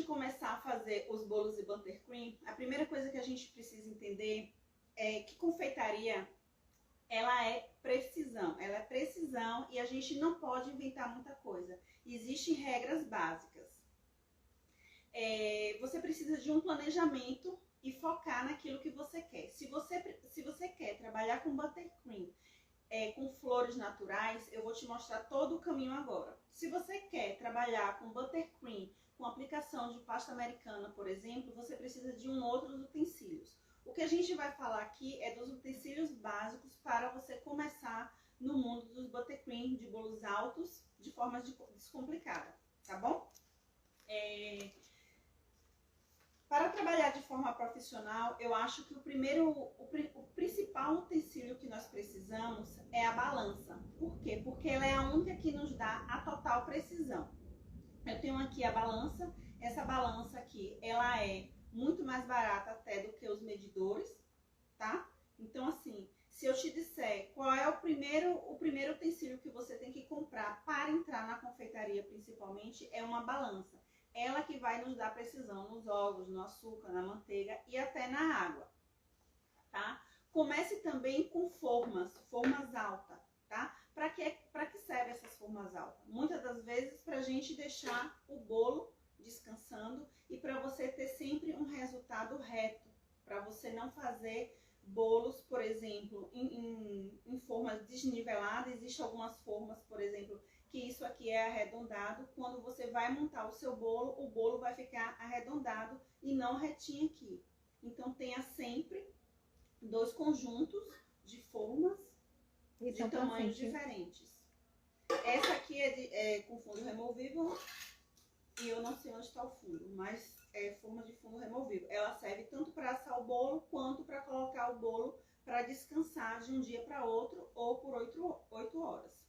começar a fazer os bolos de buttercream, a primeira coisa que a gente precisa entender é que confeitaria, ela é precisão e a gente não pode inventar muita coisa. Existem regras básicas. Você precisa de um planejamento e focar naquilo que você quer. Se você quer trabalhar com buttercream, com flores naturais, eu vou te mostrar todo o caminho agora. Se você quer trabalhar com buttercream, com aplicação de pasta americana, por exemplo, você precisa de outros utensílios. O que a gente vai falar aqui é dos utensílios básicos para você começar no mundo dos buttercream, de bolos altos, de forma descomplicada, tá bom? Para trabalhar de forma profissional, eu acho que o principal utensílio que nós precisamos é a balança. Por quê? Porque ela é a única que nos dá a total precisão. Eu tenho aqui a balança. Essa balança aqui, ela é muito mais barata até do que os medidores, tá? Então, assim, se eu te disser qual é o primeiro utensílio que você tem que comprar para entrar na confeitaria, principalmente, é uma balança. Ela que vai nos dar precisão nos ovos, no açúcar, na manteiga e até na água, tá? Comece também com formas altas, tá? Para que serve essas formas altas? Muitas das vezes para a gente deixar o bolo descansando e para você ter sempre um resultado reto, para você não fazer bolos, por exemplo, em formas desniveladas. Existem algumas formas, por exemplo, que isso aqui é arredondado. Quando você vai montar o seu bolo, o bolo vai ficar arredondado e não retinho aqui. Então tenha sempre dois conjuntos de formas de tamanhos diferentes. Essa aqui é com fundo removível e eu não sei onde está o fundo, mas é forma de fundo removível. Ela serve tanto para assar o bolo quanto para colocar o bolo para descansar de um dia para outro ou por 8 horas.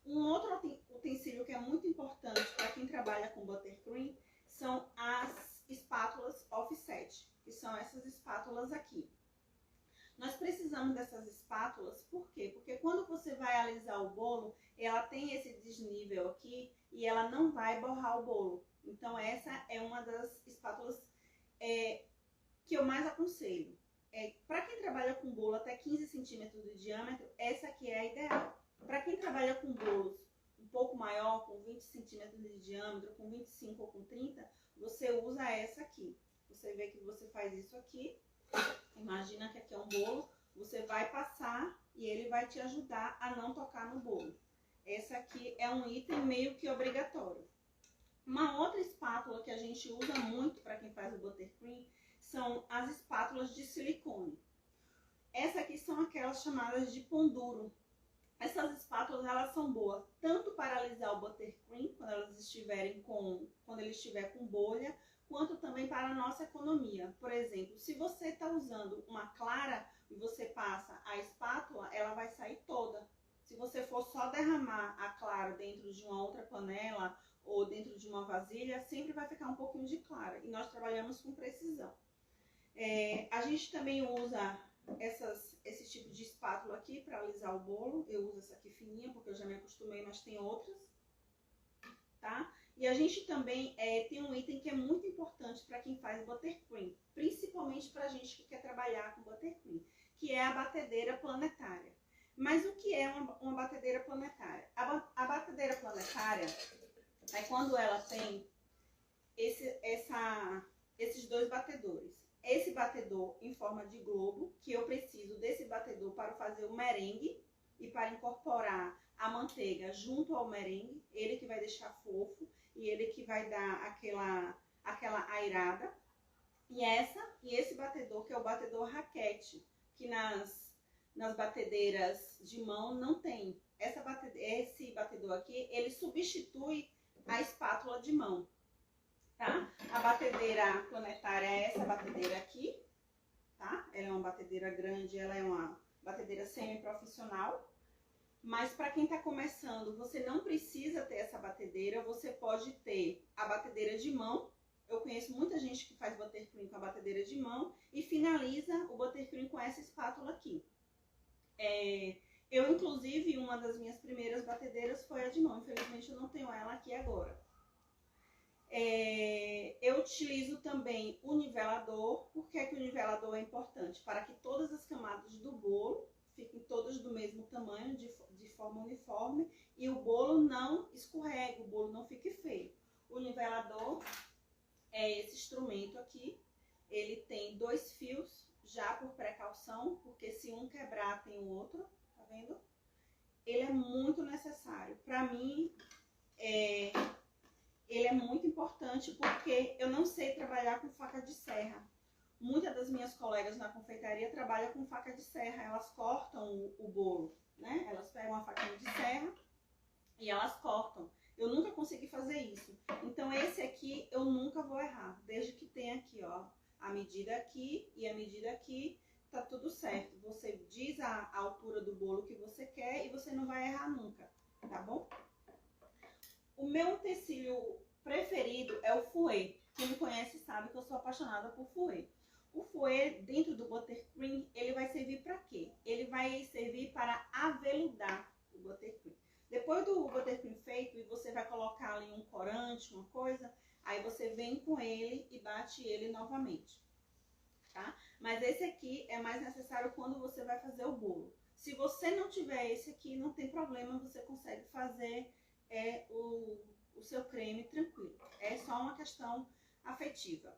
Um outro utensílio que é muito importante para quem trabalha com buttercream são as espátulas offset, que são essas espátulas aqui. Nós precisamos dessas espátulas, por quê? Porque quando você vai alisar o bolo, ela tem esse desnível aqui e ela não vai borrar o bolo. Então essa é uma das espátulas que eu mais aconselho. Para quem trabalha com bolo até 15 centímetros de diâmetro, essa aqui é a ideal. Para quem trabalha com bolos um pouco maior, com 20 centímetros de diâmetro, com 25 ou com 30, você usa essa aqui. Você vê que você faz isso aqui. Imagina que aqui é um bolo, você vai passar e ele vai te ajudar a não tocar no bolo. Essa aqui é um item meio que obrigatório. Uma outra espátula que a gente usa muito para quem faz o buttercream são as espátulas de silicone. Essa aqui são aquelas chamadas de pão duro. Essas espátulas, elas são boas tanto para alisar o buttercream quando ele estiver com bolha, quanto também para a nossa economia. Por exemplo, se você está usando uma clara e você passa a espátula, ela vai sair toda. Se você for só derramar a clara dentro de uma outra panela ou dentro de uma vasilha, sempre vai ficar um pouquinho de clara. E nós trabalhamos com precisão. A gente também usa esse tipo de espátula aqui para alisar o bolo. Eu uso essa aqui fininha porque eu já me acostumei, mas tem outras, tá? E a gente também tem um item que é muito importante para quem faz buttercream, principalmente para a gente que quer trabalhar com buttercream, que é a batedeira planetária. Mas o que é uma batedeira planetária? A batedeira planetária é quando ela tem esses dois batedores. Esse batedor em forma de globo, que eu preciso desse batedor para fazer o merengue e para incorporar a manteiga junto ao merengue, ele que vai deixar fofo e ele que vai dar aquela airada. E esse batedor, que é o batedor raquete, que nas batedeiras de mão não tem. Esse batedor aqui, ele substitui a espátula de mão, tá? A batedeira planetária é essa batedeira aqui, tá? Ela é uma batedeira grande, ela é uma batedeira semi-profissional. Mas para quem está começando, você não precisa ter essa batedeira, você pode ter a batedeira de mão. Eu conheço muita gente que faz buttercream com a batedeira de mão e finaliza o buttercream com essa espátula aqui. Eu, inclusive, uma das minhas primeiras batedeiras foi a de mão. Infelizmente, eu não tenho ela aqui agora. utilizo também o nivelador. Por que que o nivelador é importante? Para que todas as camadas do bolo fiquem todas do mesmo tamanho, de forma uniforme, e o bolo não escorregue, o bolo não fique feio. O nivelador é esse instrumento aqui. Ele tem 2 fios, já por precaução, porque se um quebrar tem o outro, tá vendo? Ele é muito necessário. Para mim, ele é muito importante porque eu não sei trabalhar com faca de serra. Muitas das minhas colegas na confeitaria trabalham com faca de serra. Elas cortam o bolo, né? Elas pegam a faquinha de serra e elas cortam. Eu nunca consegui fazer isso. Então esse aqui eu nunca vou errar. Desde que tenha aqui, ó, a medida aqui e a medida aqui, tá tudo certo. Você diz a altura do bolo que você quer e você não vai errar nunca, tá bom? O meu utensílio preferido é o fouet. Quem me conhece sabe que eu sou apaixonada por fouet. O fouet, dentro do buttercream, ele vai servir para quê? Ele vai servir para aveludar o buttercream. Depois do buttercream feito, e você vai colocar ali um corante, uma coisa, aí você vem com ele e bate ele novamente, tá? Mas esse aqui é mais necessário quando você vai fazer o bolo. Se você não tiver esse aqui, não tem problema, você consegue fazer o seu creme tranquilo. É só uma questão afetiva.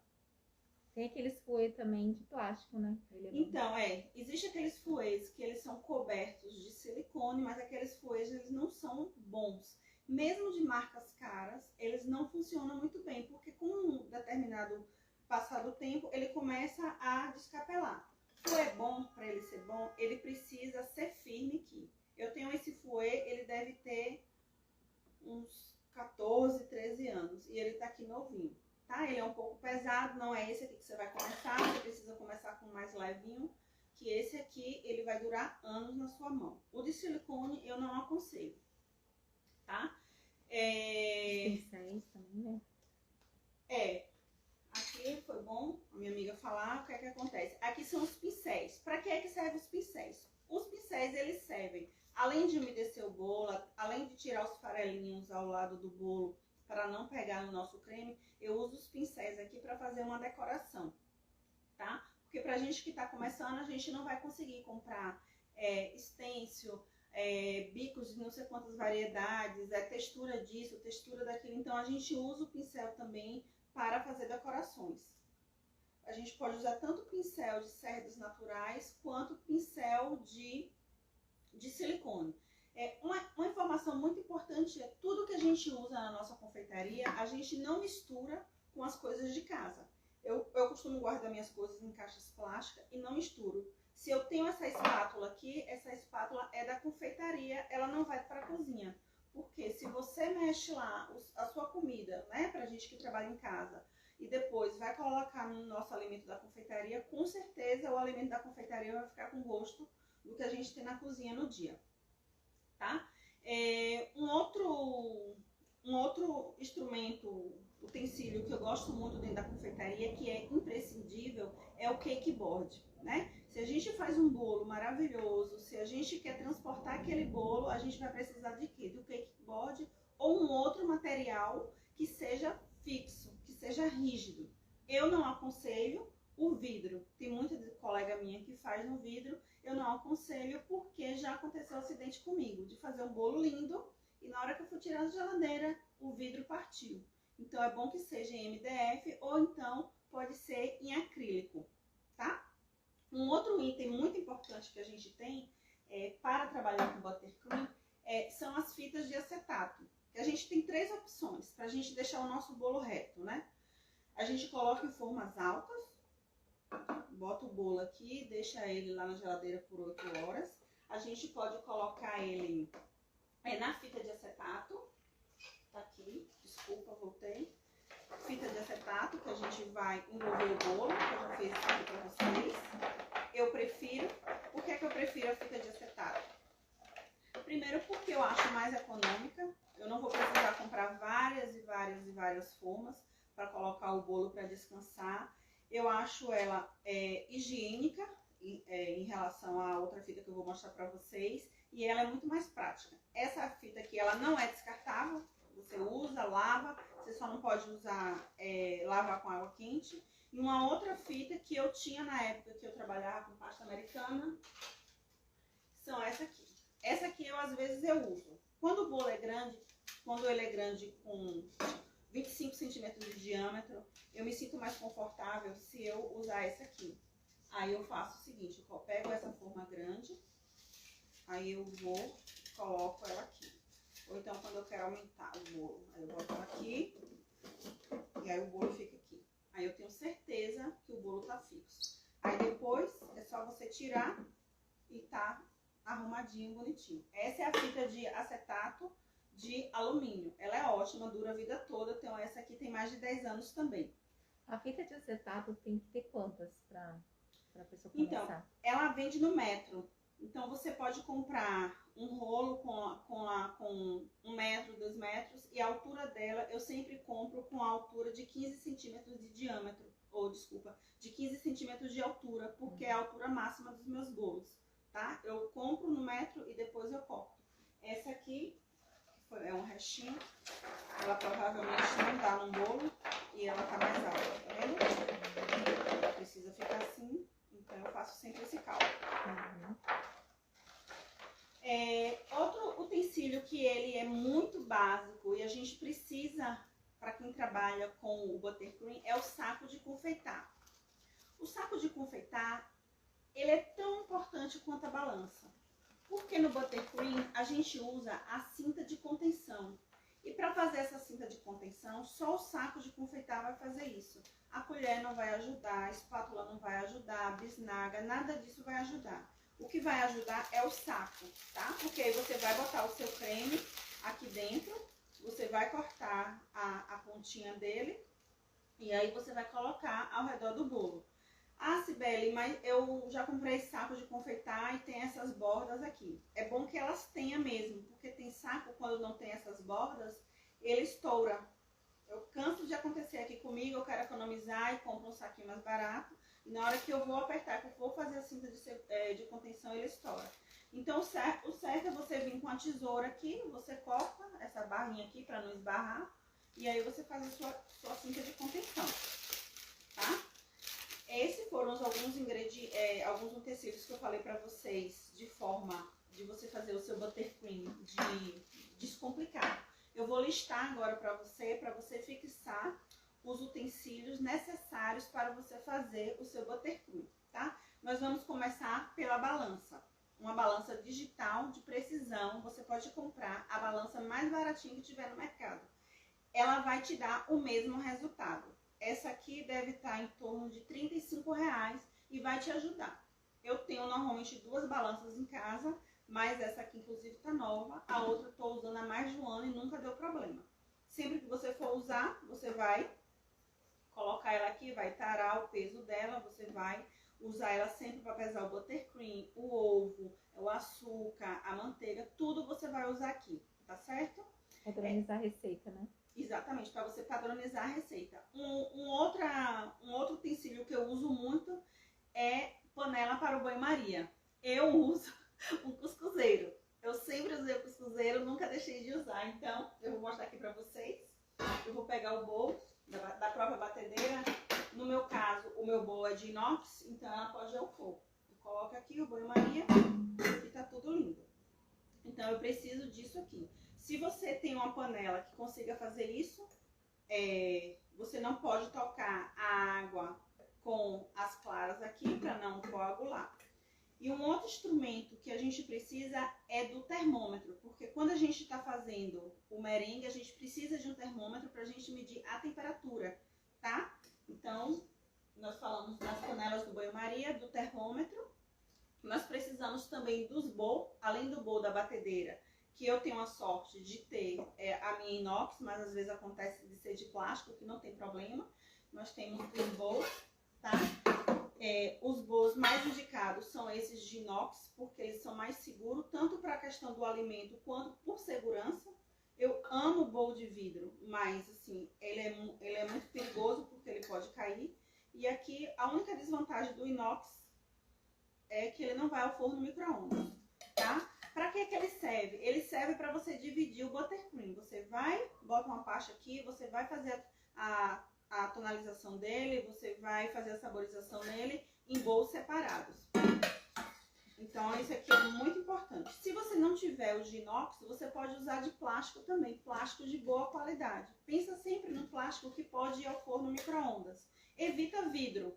Tem aqueles fouet também de plástico, né? Então, existe aqueles fouets que eles são cobertos de silicone, mas aqueles fouets eles não são bons. Mesmo de marcas caras, eles não funcionam muito bem, porque com um determinado passar do tempo, ele começa a descapelar. O fouet bom, para ele ser bom, ele precisa ser firme aqui. Eu tenho esse fouet, ele deve ter uns 14, 13 anos, e ele tá aqui novinho. Tá? Ele é um pouco pesado, não é esse aqui que você vai começar, você precisa começar com mais levinho, que esse aqui ele vai durar anos na sua mão. O de silicone eu não aconselho, tá? Os pincéis também, né? Aqui foi bom a minha amiga falar o que é que acontece. Aqui são os pincéis. Para que é que servem os pincéis? Os pincéis eles servem, além de umedecer o bolo, além de tirar os farelinhos ao lado do bolo, para não pegar no nosso creme, eu uso os pincéis aqui para fazer uma decoração, tá? Porque pra gente que tá começando, a gente não vai conseguir comprar stencil, bicos de não sei quantas variedades, textura disso, textura daquilo. Então a gente usa o pincel também para fazer decorações. A gente pode usar tanto pincel de cerdas naturais, quanto pincel de silicone. Uma informação muito importante é tudo que a gente usa na nossa confeitaria, a gente não mistura com as coisas de casa. Eu costumo guardar minhas coisas em caixas plásticas e não misturo. Se eu tenho essa espátula aqui, essa espátula é da confeitaria, ela não vai para a cozinha. Porque se você mexe lá a sua comida, né, pra gente que trabalha em casa, e depois vai colocar no nosso alimento da confeitaria, com certeza o alimento da confeitaria vai ficar com gosto do que a gente tem na cozinha no dia. Tá? Um outro instrumento, utensílio que eu gosto muito dentro da confeitaria, que é imprescindível, é o cake board, né? Se a gente faz um bolo maravilhoso, se a gente quer transportar aquele bolo, a gente vai precisar de quê? Do cake board ou um outro material que seja fixo, que seja rígido. Eu não aconselho o vidro. Tem muita colega minha que faz no vidro. Eu não aconselho porque já aconteceu um acidente comigo, de fazer um bolo lindo e na hora que eu fui tirar da geladeira, o vidro partiu. Então é bom que seja em MDF ou então pode ser em acrílico, tá? Um outro item muito importante que a gente tem para trabalhar com buttercream são as fitas de acetato. A gente tem 3 opções para a gente deixar o nosso bolo reto, né? A gente coloca em formas altas, bota o bolo aqui, deixa ele lá na geladeira por 8 horas. A gente pode colocar ele na fita de acetato. Tá aqui, desculpa, voltei. Fita de acetato, que a gente vai envolver o bolo, que eu já fiz isso aqui pra vocês. Eu prefiro, por que eu prefiro a fita de acetato? Primeiro porque eu acho mais econômica. Eu não vou precisar comprar várias formas para colocar o bolo para descansar. Eu acho ela higiênica em relação à outra fita que eu vou mostrar para vocês. E ela é muito mais prática. Essa fita aqui, ela não é descartável. Você usa, lava, você só não pode usar, lavar com água quente. E uma outra fita que eu tinha na época que eu trabalhava com pasta americana, são essa aqui. Essa aqui eu, às vezes, eu uso. Quando o bolo é grande, quando ele é grande com 25 centímetros de diâmetro, eu me sinto mais confortável se eu usar essa aqui. Aí eu faço o seguinte, eu pego essa forma grande, aí eu vou, coloco ela aqui. Ou então quando eu quero aumentar o bolo, aí eu boto ela aqui, e aí o bolo fica aqui. Aí eu tenho certeza que o bolo tá fixo. Aí depois é só você tirar e tá arrumadinho, bonitinho. Essa é a fita de acetato de alumínio. Ela é ótima, dura a vida toda. Então essa aqui tem mais de 10 anos também. A fita de acetato tem que ter quantas pra pessoa começar? Então, ela vende no metro. Então você pode comprar um rolo com 1 metro, 2 metros. E a altura dela eu sempre compro com a altura de 15 centímetros de diâmetro. Ou, desculpa, de 15 centímetros de altura. Porque é a altura máxima dos meus bolos. Tá? Eu compro no metro e depois eu corto. Essa aqui é um restinho. Ela provavelmente não dá num bolo e ela tá mais alta, tá vendo? Precisa ficar assim, então eu faço sempre esse cálculo. Outro utensílio que ele é muito básico e a gente precisa, para quem trabalha com o buttercream, é o saco de confeitar. O saco de confeitar, ele é tão importante quanto a balança. Porque no buttercream a gente usa a cinta de contenção. E para fazer essa cinta de contenção, só o saco de confeitar vai fazer isso. A colher não vai ajudar, a espátula não vai ajudar, a bisnaga, nada disso vai ajudar. O que vai ajudar é o saco, tá? Porque aí você vai botar o seu creme aqui dentro, você vai cortar a pontinha dele e aí você vai colocar ao redor do bolo. Ah, Cibele, mas eu já comprei saco de confeitar e tem essas bordas aqui. É bom que elas tenham mesmo, porque tem saco, quando não tem essas bordas, ele estoura. Eu canso de acontecer aqui comigo, eu quero economizar e compro um saquinho mais barato. E na hora que eu vou apertar, que eu vou fazer a cinta de contenção, ele estoura. Então, o certo é você vir com a tesoura aqui, você corta essa barrinha aqui para não esbarrar. E aí você faz a sua cinta de contenção, tá? Esses foram alguns ingredientes, alguns utensílios que eu falei pra vocês de forma de você fazer o seu buttercream, de descomplicar. Eu vou listar agora pra você fixar os utensílios necessários para você fazer o seu buttercream, tá? Nós vamos começar pela balança. Uma balança digital de precisão, você pode comprar a balança mais baratinha que tiver no mercado. Ela vai te dar o mesmo resultado. Essa aqui deve estar em torno de R$35 e vai te ajudar. Eu tenho normalmente 2 balanças em casa, mas essa aqui inclusive está nova. A outra eu estou usando há mais de 1 ano e nunca deu problema. Sempre que você for usar, você vai colocar ela aqui, vai tarar o peso dela, você vai usar ela sempre para pesar o buttercream, o ovo, o açúcar, a manteiga, tudo você vai usar aqui, tá certo? Padronizar a receita, né? Exatamente, para você padronizar a receita. Um outro utensílio que eu uso muito é panela para o banho-maria. Eu uso um cuscuzeiro. Eu sempre usei o cuscuzeiro, nunca deixei de usar. Então, eu vou mostrar aqui para vocês. Eu vou pegar o bowl da própria batedeira. No meu caso, o meu bowl é de inox, então ela pode ir ao fogo. Eu coloco aqui o banho-maria e tá tudo lindo. Então, eu preciso disso aqui. Se você tem uma panela que consiga fazer isso, você não pode tocar a água com as claras aqui para não coagular. E um outro instrumento que a gente precisa é do termômetro, porque quando a gente está fazendo o merengue, a gente precisa de um termômetro para a gente medir a temperatura, tá? Então, nós falamos das panelas do banho-maria, do termômetro. Nós precisamos também dos bowl, além do bowl da batedeira, que eu tenho a sorte de ter a minha inox, mas às vezes acontece de ser de plástico, que não tem problema. Nós temos os bowls, tá? Os bowls mais indicados são esses de inox, porque eles são mais seguros, tanto para a questão do alimento quanto por segurança. Eu amo o bowl de vidro, mas assim, ele é muito perigoso porque ele pode cair. E aqui a única desvantagem do inox é que ele não vai ao forno micro-ondas, tá? Para que ele serve? Ele serve para você dividir o buttercream. Você vai, bota uma parte aqui, você vai fazer a tonalização dele, você vai fazer a saborização dele em bolos separados. Então, isso aqui é muito importante. Se você não tiver o de inox, você pode usar de plástico também, plástico de boa qualidade. Pensa sempre no plástico que pode ir ao forno micro-ondas. Evita vidro,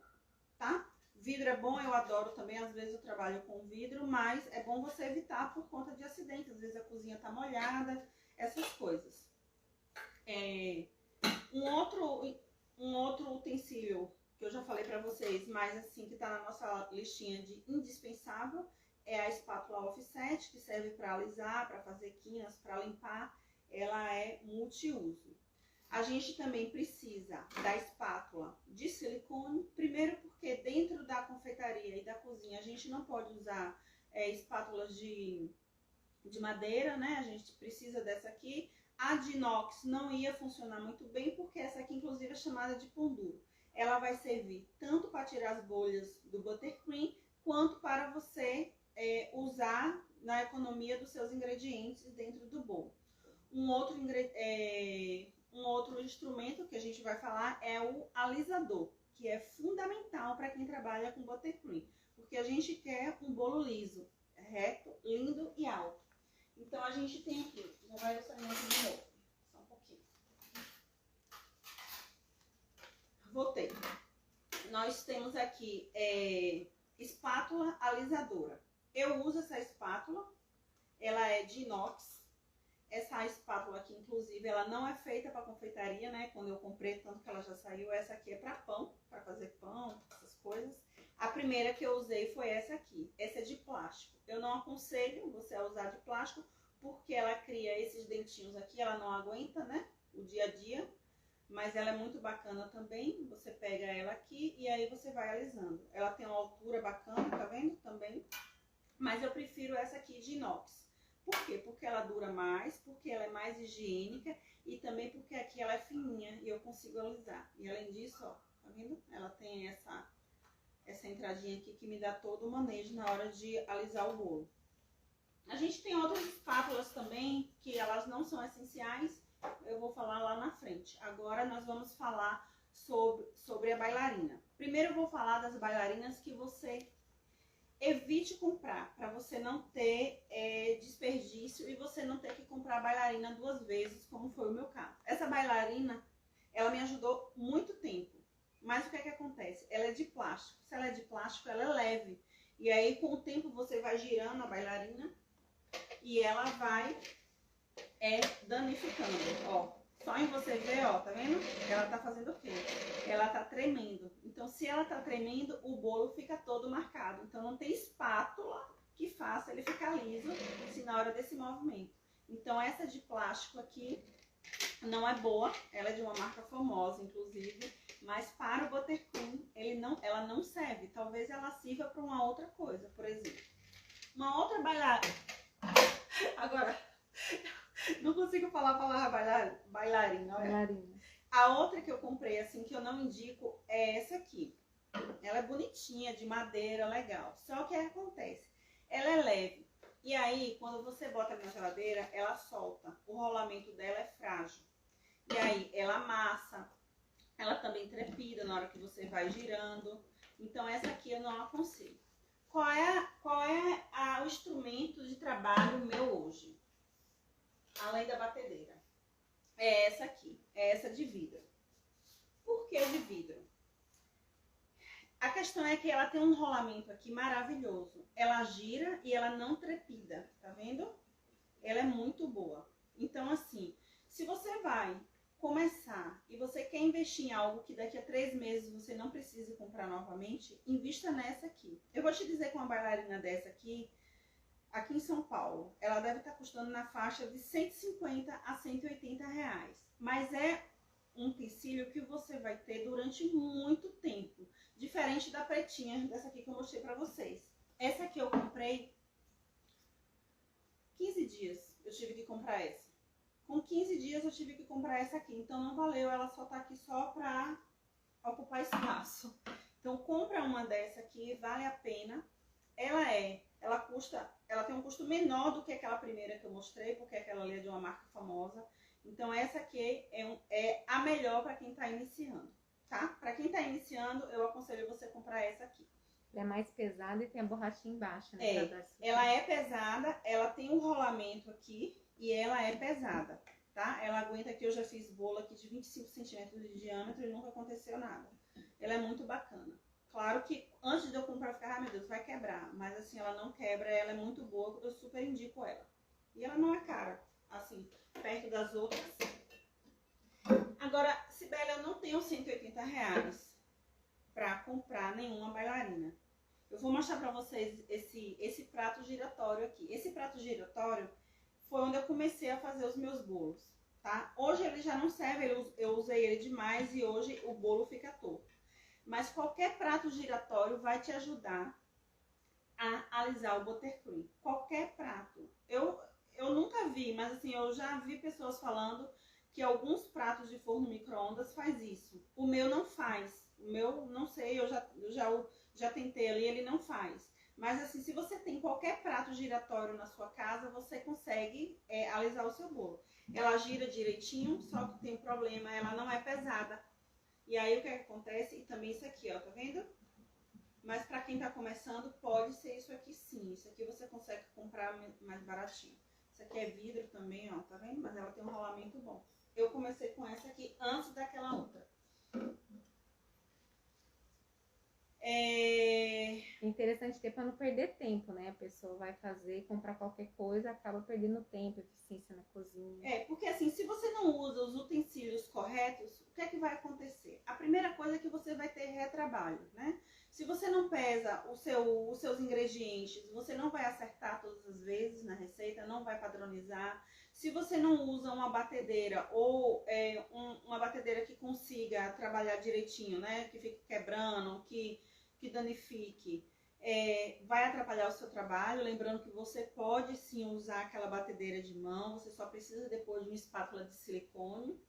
tá? Vidro é bom, eu adoro também, às vezes eu trabalho com vidro, mas é bom você evitar por conta de acidentes. Às vezes a cozinha tá molhada, essas coisas. Um outro utensílio que eu já falei pra vocês, mas assim, que tá na nossa listinha de indispensável, é a espátula offset, que serve para alisar, para fazer quinas, para limpar. Ela é multiuso. A gente também precisa da espátula de silicone, primeiro porque dentro da confeitaria e da cozinha a gente não pode usar espátulas de madeira, né? A gente precisa dessa aqui. A de inox não ia funcionar muito bem, porque essa aqui inclusive é chamada de pão duro. Ela vai servir tanto para tirar as bolhas do buttercream, quanto para você usar na economia dos seus ingredientes dentro do bolo. Um outro instrumento que a gente vai falar é o alisador, que é fundamental para quem trabalha com buttercream, porque a gente quer um bolo liso, reto, lindo e alto. Então a gente tem aqui, já vai saindo aqui de novo, só um pouquinho. Voltei. Nós temos aqui espátula alisadora. Eu uso essa espátula, ela é de inox. Essa espátula aqui, inclusive, ela não é feita para confeitaria, né? Quando eu comprei, tanto que ela já saiu, essa aqui é para pão, para fazer pão, essas coisas. A primeira que eu usei foi essa aqui. Essa é de plástico. Eu não aconselho você a usar de plástico, porque ela cria esses dentinhos aqui, ela não aguenta, né? O dia a dia. Mas ela é muito bacana também. Você pega ela aqui e aí você vai alisando. Ela tem uma altura bacana, tá vendo? Também. Mas eu prefiro essa aqui de inox. Por quê? Porque ela dura mais, porque ela é mais higiênica e também porque aqui ela é fininha e eu consigo alisar. E além disso, ó, tá vendo? Ela tem essa entradinha aqui que me dá todo o manejo na hora de alisar o bolo. A gente tem outras espátulas também, que elas não são essenciais, eu vou falar lá na frente. Agora nós vamos falar sobre a bailarina. Primeiro eu vou falar das bailarinas que você evite comprar, para você não ter desperdício e você não ter que comprar a bailarina 2 vezes, como foi o meu caso. Essa bailarina, ela me ajudou muito tempo, mas o que é que acontece? Ela é de plástico. Se ela é de plástico, ela é leve. E aí, com o tempo, você vai girando a bailarina e ela vai danificando, ó. Só em você ver, ó, tá vendo? Ela tá fazendo o quê? Ela tá tremendo. Então, se ela tá tremendo, o bolo fica todo marcado. Então, não tem espátula que faça ele ficar liso, assim, na hora desse movimento. Então, essa de plástico aqui não é boa. Ela é de uma marca famosa, inclusive. Mas para o buttercream, ela não serve. Talvez ela sirva para uma outra coisa, por exemplo. Uma outra bailarina... Agora... Não consigo falar a palavra bailarina. Bailarina. A outra que eu comprei, assim, que eu não indico, é essa aqui. Ela é bonitinha, de madeira, legal. Só que o que acontece? Ela é leve. E aí, quando você bota na geladeira, ela solta. O rolamento dela é frágil. E aí, ela amassa. Ela também trepida na hora que você vai girando. Então, essa aqui eu não aconselho. Qual é o instrumento de trabalho meu hoje? Além da batedeira. É essa aqui. É essa de vidro. Por que de vidro? A questão é que ela tem um rolamento aqui maravilhoso. Ela gira e ela não trepida. Tá vendo? Ela é muito boa. Então, assim, se você vai começar e você quer investir em algo que daqui a 3 meses você não precise comprar novamente, invista nessa aqui. Eu vou te dizer que uma bailarina dessa aqui em São Paulo, ela deve estar custando na faixa de 150 a 180 reais. Mas é um utensílio que você vai ter durante muito tempo. Diferente da pretinha, dessa aqui que eu mostrei pra vocês. Essa aqui eu comprei 15 dias. Eu tive que comprar essa. Com 15 dias eu tive que comprar essa aqui. Então não valeu, ela só tá aqui só pra ocupar espaço. Então compra uma dessa aqui, vale a pena. Ela é ela tem um custo menor do que aquela primeira que eu mostrei, porque aquela ali é de uma marca famosa. Então essa aqui é a melhor para quem está iniciando, tá? Para quem está iniciando, eu aconselho você comprar essa aqui. Ela é mais pesada e tem a borrachinha embaixo, né? Ela é pesada, ela tem um rolamento aqui e ela é pesada, tá? Ela aguenta aqui, eu já fiz bolo aqui de 25 centímetros de diâmetro e nunca aconteceu nada. Ela é muito bacana. Claro que antes de eu comprar eu ficava, meu Deus, vai quebrar. Mas assim, ela não quebra, ela é muito boa, eu super indico ela. E ela não é cara, assim, perto das outras. Agora, Sibeli, eu não tenho R$180 pra comprar nenhuma bailarina. Eu vou mostrar pra vocês esse prato giratório aqui. Esse prato giratório foi onde eu comecei a fazer os meus bolos, tá? Hoje ele já não serve, eu usei ele demais e hoje o bolo fica torto. Mas qualquer prato giratório vai te ajudar a alisar o buttercream. Qualquer prato. Eu nunca vi, mas assim, eu já vi pessoas falando que alguns pratos de forno micro-ondas faz isso. O meu não faz. O meu, não sei, eu já tentei ali, ele não faz. Mas assim, se você tem qualquer prato giratório na sua casa, você consegue alisar o seu bolo. Ela gira direitinho, só que tem um problema, ela não é pesada. E aí o que acontece? E também isso aqui, ó, tá vendo? Mas pra quem tá começando, pode ser isso aqui sim. Isso aqui você consegue comprar mais baratinho. Isso aqui é vidro também, ó, tá vendo? Mas ela tem um rolamento bom. Eu comecei com essa aqui antes daquela outra. É interessante ter para não perder tempo, né? A pessoa vai fazer, comprar qualquer coisa, acaba perdendo tempo, eficiência na cozinha. Porque assim, se você não usa os utensílios corretos, o que é que vai acontecer? A primeira coisa é que você vai ter retrabalho, né? Se você não pesa os seus ingredientes, você não vai acertar todas as vezes na receita, não vai padronizar. Se você não usa uma batedeira ou uma batedeira que consiga trabalhar direitinho, né? Que fique quebrando, que danifique, vai atrapalhar o seu trabalho. Lembrando que você pode sim usar aquela batedeira de mão, você só precisa depois de uma espátula de silicone,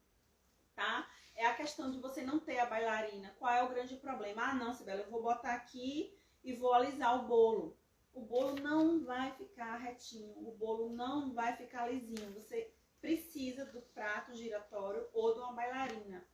tá? É a questão de você não ter a bailarina. Qual é o grande problema? Ah, não, Sibeli, eu vou botar aqui e vou alisar o bolo. O bolo não vai ficar retinho, o bolo não vai ficar lisinho. Você precisa do prato giratório ou de uma bailarina.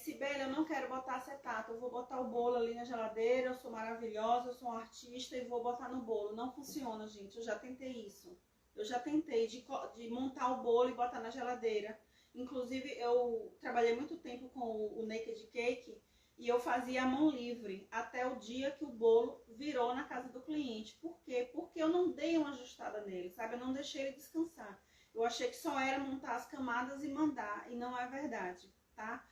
Sibeli, eu não quero botar acetato, eu vou botar o bolo ali na geladeira, eu sou maravilhosa, eu sou um artista e vou botar no bolo. Não funciona, gente, eu já tentei isso. Eu já tentei de montar o bolo e botar na geladeira. Inclusive, eu trabalhei muito tempo com o Naked Cake e eu fazia a mão livre até o dia que o bolo virou na casa do cliente. Por quê? Porque eu não dei uma ajustada nele, sabe? Eu não deixei ele descansar. Eu achei que só era montar as camadas e mandar, e não é verdade, tá?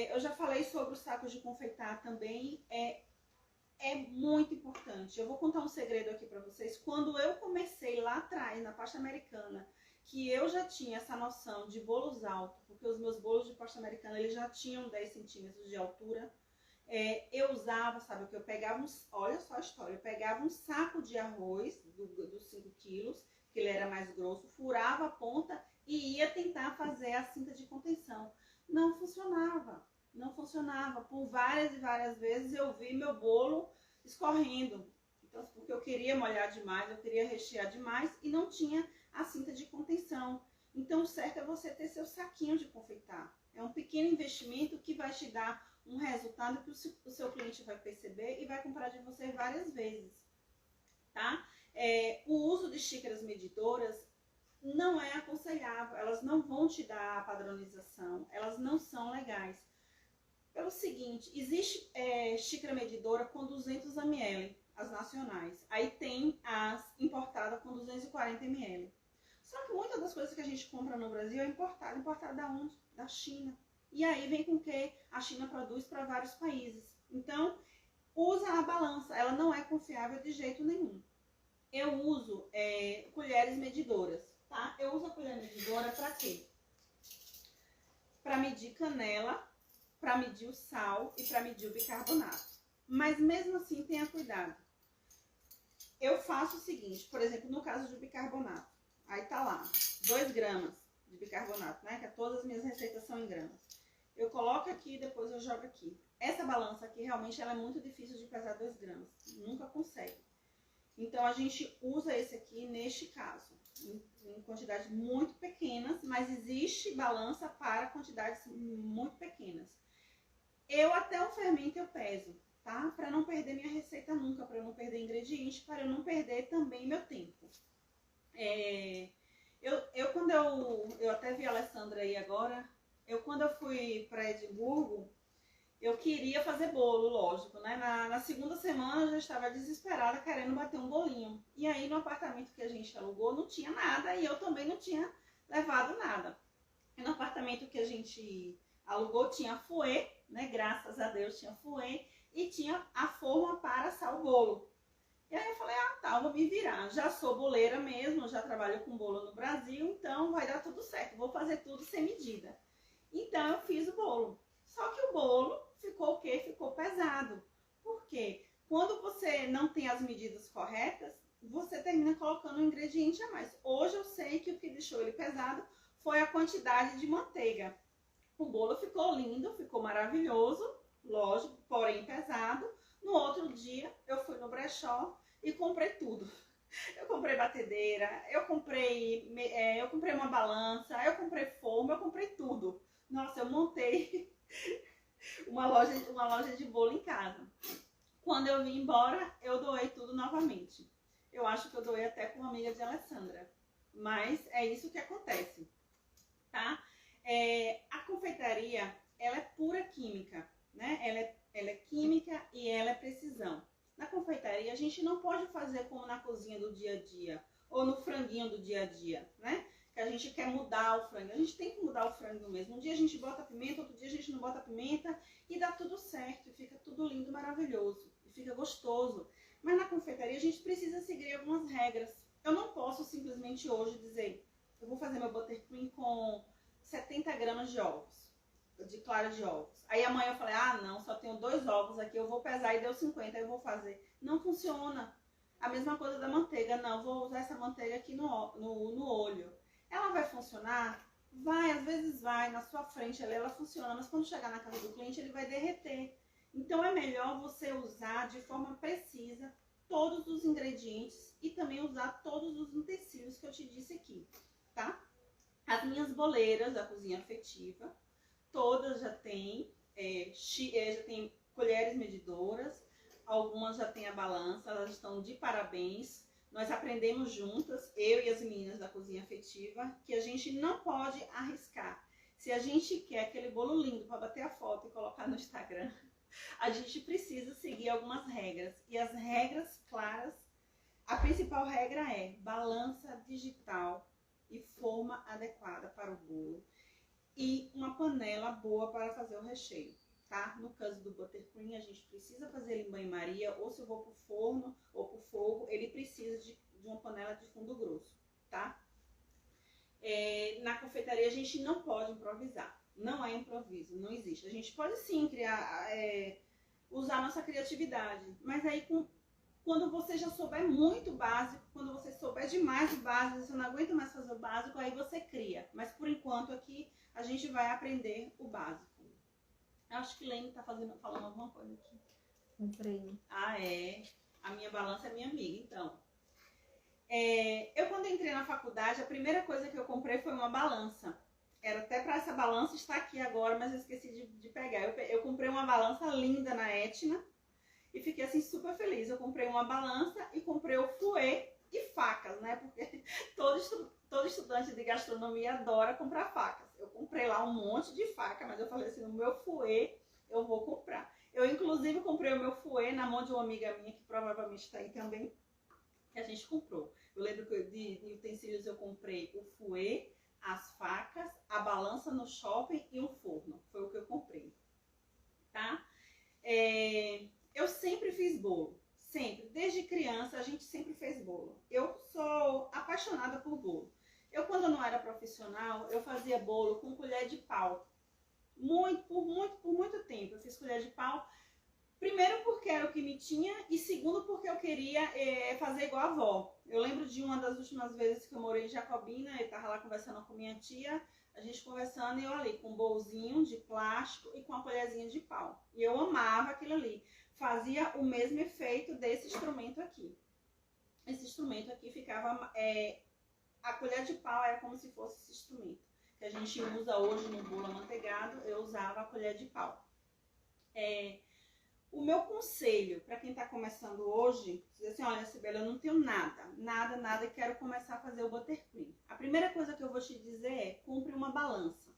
Eu já falei sobre os sacos de confeitar também, é muito importante. Eu vou contar um segredo aqui pra vocês. Quando eu comecei lá atrás, na pasta americana, que eu já tinha essa noção de bolos altos, porque os meus bolos de pasta americana, eles já tinham 10 centímetros de altura, eu usava, sabe, que eu pegava olha só a história, eu pegava um saco de arroz, dos 5 quilos, que ele era mais grosso, furava a ponta e ia tentar fazer a cinta de contenção. Não funcionava, não funcionava. Por várias e várias vezes eu vi meu bolo escorrendo. Então, porque eu queria molhar demais, eu queria rechear demais e não tinha a cinta de contenção. Então, o certo é você ter seu saquinho de confeitar. É um pequeno investimento que vai te dar um resultado que o seu cliente vai perceber e vai comprar de você várias vezes, tá? O uso de xícaras medidoras não é aconselhável, elas não vão te dar a padronização, elas não são legais. Pelo seguinte, existe xícara medidora com 200 ml, as nacionais. Aí tem as importadas com 240 ml. Só que muitas das coisas que a gente compra no Brasil é importada. Importada da onde? Da China. E aí vem com que a China produz para vários países. Então, usa a balança, ela não é confiável de jeito nenhum. Eu uso colheres medidoras. Tá? Eu uso a colher medidora para quê? Para medir canela, para medir o sal e para medir o bicarbonato. Mas mesmo assim, tenha cuidado. Eu faço o seguinte, por exemplo, no caso de bicarbonato. Aí tá lá, 2 gramas de bicarbonato, né? Que todas as minhas receitas são em gramas. Eu coloco aqui e depois eu jogo aqui. Essa balança aqui, realmente, ela é muito difícil de pesar 2 gramas. Nunca consegue. Então, a gente usa esse aqui neste caso, em quantidades muito pequenas, mas existe balança para quantidades muito pequenas. Eu até o fermento eu peso, tá? Para não perder minha receita nunca, para não perder ingredientes, para eu não perder também meu tempo. Eu até vi a Alessandra aí agora, quando eu fui para Edimburgo, eu queria fazer bolo, lógico, né? Na segunda semana eu já estava desesperada querendo bater um bolinho. E aí no apartamento que a gente alugou não tinha nada e eu também não tinha levado nada. E no apartamento que a gente alugou tinha fouet, né? Graças a Deus tinha fouet e tinha a forma para assar o bolo. E aí eu falei, tá, eu vou me virar. Já sou boleira mesmo, já trabalho com bolo no Brasil, então vai dar tudo certo. Vou fazer tudo sem medida. Então eu fiz o bolo. Só que o bolo ficou o quê? Ficou pesado. Por quê? Quando você não tem as medidas corretas, você termina colocando um ingrediente a mais. Hoje eu sei que o que deixou ele pesado foi a quantidade de manteiga. O bolo ficou lindo, ficou maravilhoso, lógico, porém pesado. No outro dia eu fui no brechó e comprei tudo. Eu comprei batedeira, eu comprei uma balança, eu comprei forma, eu comprei tudo. Nossa, eu montei uma loja de bolo em casa. Quando eu vim embora, eu doei tudo novamente. Eu acho que eu doei até com uma amiga de Alessandra. Mas é isso que acontece, tá? A confeitaria, ela é pura química, né? Ela é química e ela é precisão. Na confeitaria, a gente não pode fazer como na cozinha do dia a dia, ou no franguinho do dia a dia, né? Que a gente quer mudar o frango. A gente tem que mudar o frango mesmo. Um dia a gente bota pimenta, outro dia a gente não bota pimenta e dá tudo certo, fica tudo lindo, maravilhoso, e fica gostoso. Mas na confeitaria a gente precisa seguir algumas regras. Eu não posso simplesmente hoje dizer, eu vou fazer meu buttercream com 70 gramas de ovos, de clara de ovos. Aí amanhã eu falei, não, só tenho 2 ovos aqui, eu vou pesar e deu 50, eu vou fazer. Não funciona. A mesma coisa da manteiga, não, vou usar essa manteiga aqui no olho. Ela vai funcionar? Vai, às vezes vai, na sua frente ela funciona, mas quando chegar na casa do cliente ele vai derreter. Então é melhor você usar de forma precisa todos os ingredientes e também usar todos os utensílios que eu te disse aqui, tá? As minhas boleiras da cozinha afetiva, todas já tem colheres medidoras, algumas já tem a balança, elas estão de parabéns. Nós aprendemos juntas, eu e as meninas da cozinha afetiva, que a gente não pode arriscar. Se a gente quer aquele bolo lindo para bater a foto e colocar no Instagram, a gente precisa seguir algumas regras. E as regras claras, a principal regra é balança digital e forma adequada para o bolo. E uma panela boa para fazer o recheio, tá? No caso do buttercream, a gente precisa fazer ele em banho-maria, ou se eu vou pro forno ou pro fogo, ele precisa de uma panela de fundo grosso, tá? Na confeitaria a gente não pode improvisar, não é improviso, não existe. A gente pode sim usar nossa criatividade, mas aí quando você já souber muito básico, quando você souber demais o básico, você não aguenta mais fazer o básico, aí você cria. Mas por enquanto aqui a gente vai aprender o básico. Acho que Lene tá falando alguma coisa aqui. Comprei. A minha balança é minha amiga, então. Eu quando entrei na faculdade, a primeira coisa que eu comprei foi uma balança. Era até para essa balança estar aqui agora, mas eu esqueci de pegar. Eu comprei uma balança linda na Etna e fiquei assim super feliz. Eu comprei uma balança e comprei o fouet e facas, né? Porque todo estudante de gastronomia adora comprar facas. Eu comprei lá um monte de faca, mas eu falei assim, o meu fouet eu vou comprar. Eu inclusive comprei o meu fouet na mão de uma amiga minha, que provavelmente está aí também, que a gente comprou. Eu lembro que de utensílios eu comprei o fouet, as facas, a balança no shopping e um forno. Foi o que eu comprei, tá? Eu sempre fiz bolo, sempre. Desde criança a gente sempre fez bolo. Eu sou apaixonada por bolo. Eu, quando não era profissional, eu fazia bolo com colher de pau. Por muito tempo eu fiz colher de pau. Primeiro porque era o que me tinha e segundo porque eu queria fazer igual a avó. Eu lembro de uma das últimas vezes que eu morei em Jacobina, eu tava lá conversando com minha tia, a gente conversando e eu ali com um bolzinho de plástico e com uma colherzinha de pau. E eu amava aquilo ali. Fazia o mesmo efeito desse instrumento aqui. esse instrumento aqui ficava... a colher de pau era como se fosse esse instrumento que a gente usa hoje no bolo amanteigado. Eu usava a colher de pau. O meu conselho para quem está começando hoje, diz assim, olha, Cibele, eu não tenho nada e quero começar a fazer o buttercream. A primeira coisa que eu vou te dizer é, compre uma balança.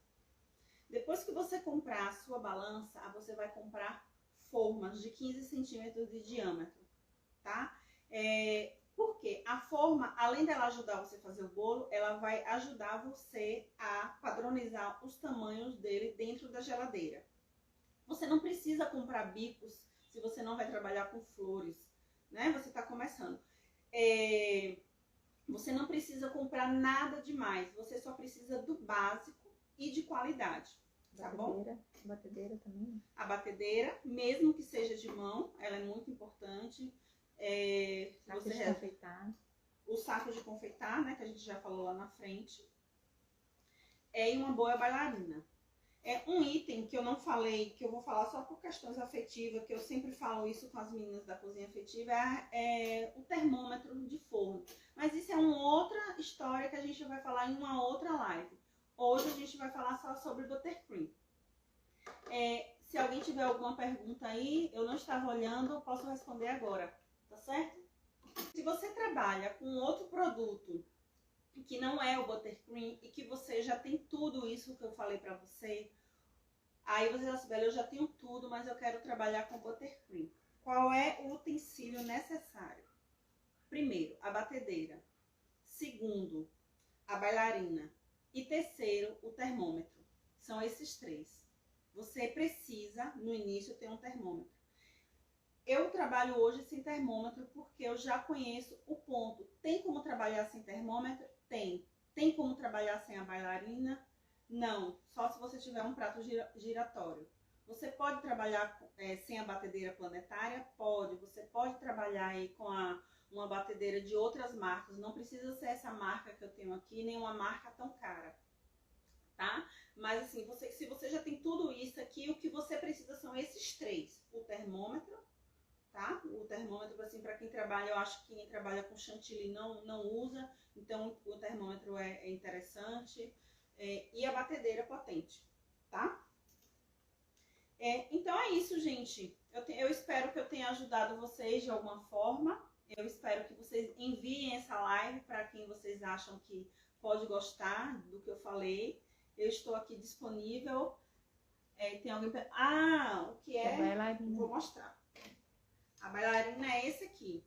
Depois que você comprar a sua balança, você vai comprar formas de 15 centímetros de diâmetro, tá? Porque a forma, além dela ajudar você a fazer o bolo, ela vai ajudar você a padronizar os tamanhos dele dentro da geladeira. Você não precisa comprar bicos se você não vai trabalhar com flores, né? Você está começando. Você não precisa comprar nada demais, você só precisa do básico e de qualidade, tá bom? Batedeira também. A batedeira, mesmo que seja de mão, ela é muito importante. Saco de confeitar. O saco de confeitar, né, que a gente já falou lá na frente. E uma boa bailarina. Um item que eu não falei, que eu vou falar só por questões afetivas, que eu sempre falo isso com as meninas da cozinha afetiva, é o termômetro de forno. Mas isso é uma outra história que a gente vai falar em uma outra live. Hoje a gente vai falar só sobre buttercream. Se alguém tiver alguma pergunta aí, eu não estava olhando, eu posso responder agora, tá certo? Se você trabalha com outro produto que não é o buttercream e que você já tem tudo isso que eu falei pra você, aí você diz, Cibele, eu já tenho tudo, mas eu quero trabalhar com buttercream. Qual é o utensílio necessário? Primeiro, a batedeira. Segundo, a bailarina. E terceiro, o termômetro. São esses três. Você precisa, no início, ter um termômetro. Eu trabalho hoje sem termômetro porque eu já conheço o ponto. Tem como trabalhar sem termômetro? Tem. Tem como trabalhar sem a bailarina? Não. Só se você tiver um prato giratório. Você pode trabalhar sem a batedeira planetária? Pode. Você pode trabalhar aí com uma batedeira de outras marcas. Não precisa ser essa marca que eu tenho aqui, nem uma marca tão cara, tá? Mas assim, se você já tem tudo isso aqui, o que você precisa são esses três. O termômetro, tá? O termômetro, assim, para quem trabalha, eu acho que quem trabalha com chantilly não usa, então o termômetro é interessante. E a batedeira potente, tá? Então é isso, gente. Eu espero que eu tenha ajudado vocês de alguma forma. Eu espero que vocês enviem essa live para quem vocês acham que pode gostar do que eu falei. Eu estou aqui disponível. Tem alguém... o que é? Vou mostrar. A bailarina é esse aqui.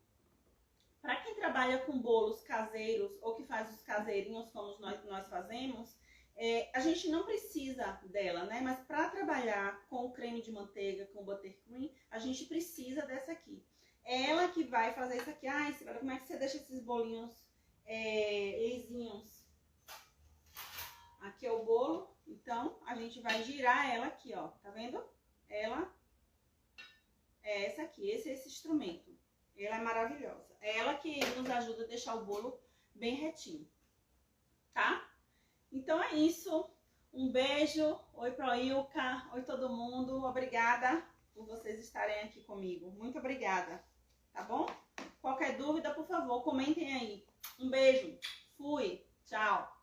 Para quem trabalha com bolos caseiros ou que faz os caseirinhos como nós fazemos, a gente não precisa dela, né? Mas para trabalhar com o creme de manteiga, com o buttercream, a gente precisa dessa aqui. É ela que vai fazer isso aqui. Cibele, como é que você deixa esses bolinhos lisinhos? Aqui é o bolo, então a gente vai girar ela aqui, ó, tá vendo? Ela é essa aqui, esse é esse instrumento. Ela é maravilhosa. É ela que nos ajuda a deixar o bolo bem retinho, tá? Então é isso. Um beijo. Oi pro Ilka. Oi todo mundo. Obrigada por vocês estarem aqui comigo. Muito obrigada. Tá bom? Qualquer dúvida, por favor, comentem aí. Um beijo. Fui. Tchau.